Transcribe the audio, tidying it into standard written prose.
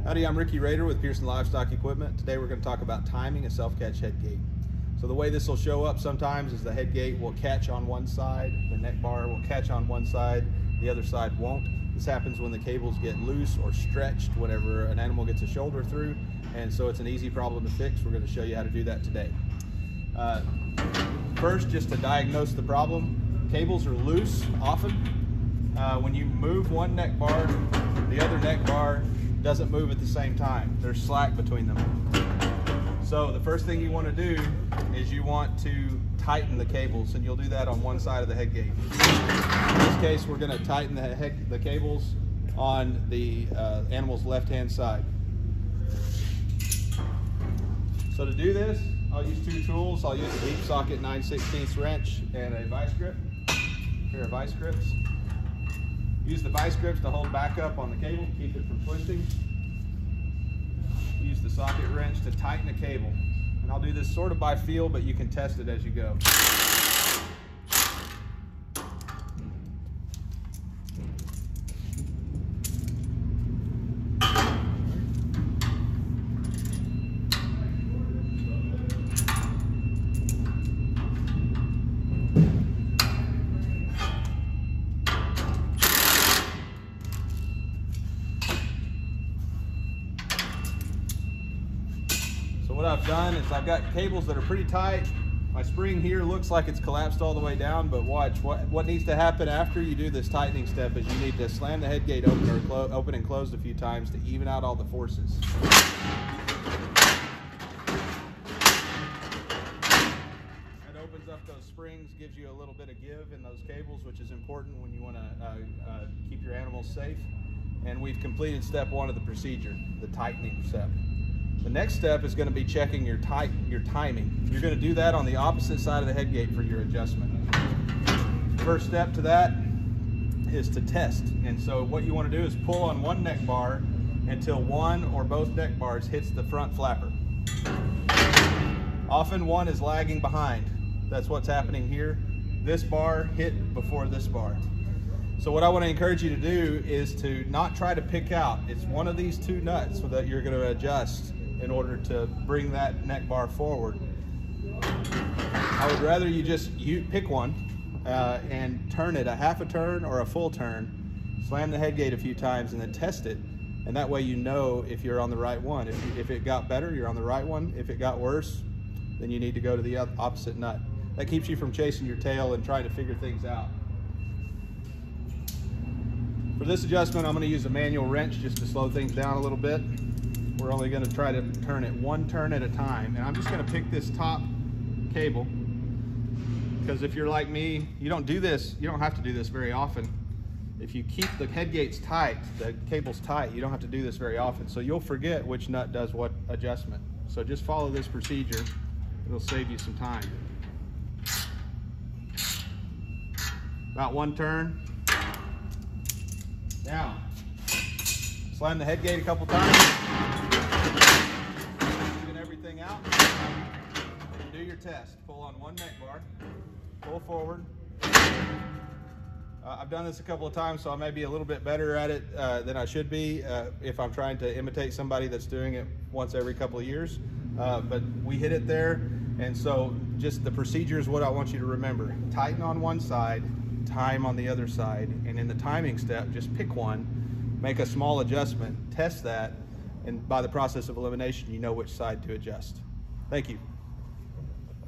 Howdy, I'm Ricky Rader with Pearson Livestock Equipment. Today we're going to talk about timing a self-catch head gate. So the way this will show up sometimes is the head gate will catch on one side, the neck bar will catch on one side, the other side won't. This happens when the cables get loose or stretched whenever an animal gets a shoulder through, and so it's an easy problem to fix. We're going to show you how to do that today. First, just to diagnose the problem, cables are loose often. When you move one neck bar, the other neck bar doesn't move at the same time. There's slack between them. So the first thing you want to do is you want to tighten the cables, and you'll do that on one side of the head gate. In this case, we're going to tighten the cables on the animal's left-hand side. So to do this, I'll use two tools. I'll use a deep socket 9/16 wrench and a vice grip, a pair of vice grips. Use the vice grips to hold back up on the cable, keep it from twisting. Use the socket wrench to tighten the cable. And I'll do this sort of by feel, but you can test it as you go. So what I've done is I've got cables that are pretty tight. My spring here looks like it's collapsed all the way down, but watch, what needs to happen after you do this tightening step is you need to slam the head gate open or open and closed a few times to even out all the forces. It opens up those springs, gives you a little bit of give in those cables, which is important when you want to keep your animals safe. And we've completed step one of the procedure, the tightening step. The next step is going to be checking your timing. You're going to do that on the opposite side of the head gate for your adjustment. First step to that is to test. And so what you want to do is pull on one neck bar until one or both neck bars hits the front flapper. Often one is lagging behind. That's what's happening here. This bar hit before this bar. So what I want to encourage you to do is to not try to pick out. It's one of these two nuts that you're going to adjust in order to bring that neck bar forward. I would rather you pick one and turn it a half a turn or a full turn, slam the head gate a few times, and then test it. And that way you know if you're on the right one. If it got better, you're on the right one. If it got worse, then you need to go to the opposite nut. That keeps you from chasing your tail and trying to figure things out. For this adjustment, I'm going to use a manual wrench just to slow things down a little bit. We're only going to try to turn it one turn at a time. And I'm just going to pick this top cable, because if you're like me, you don't have to do this very often. If you keep the head gates tight, the cables tight, you don't have to do this very often. So you'll forget which nut does what adjustment. So just follow this procedure. It'll save you some time. About one turn. Now, slam the head gate a couple times, even everything out, and do your test. Pull on one neck bar, pull forward. I've done this a couple of times, so I may be a little bit better at it than I should be if I'm trying to imitate somebody that's doing it once every couple of years. But we hit it there, and so just the procedure is what I want you to remember. Tighten on one side, time on the other side, and in the timing step, just pick one, make a small adjustment, test that, and by the process of elimination, you know which side to adjust. Thank you.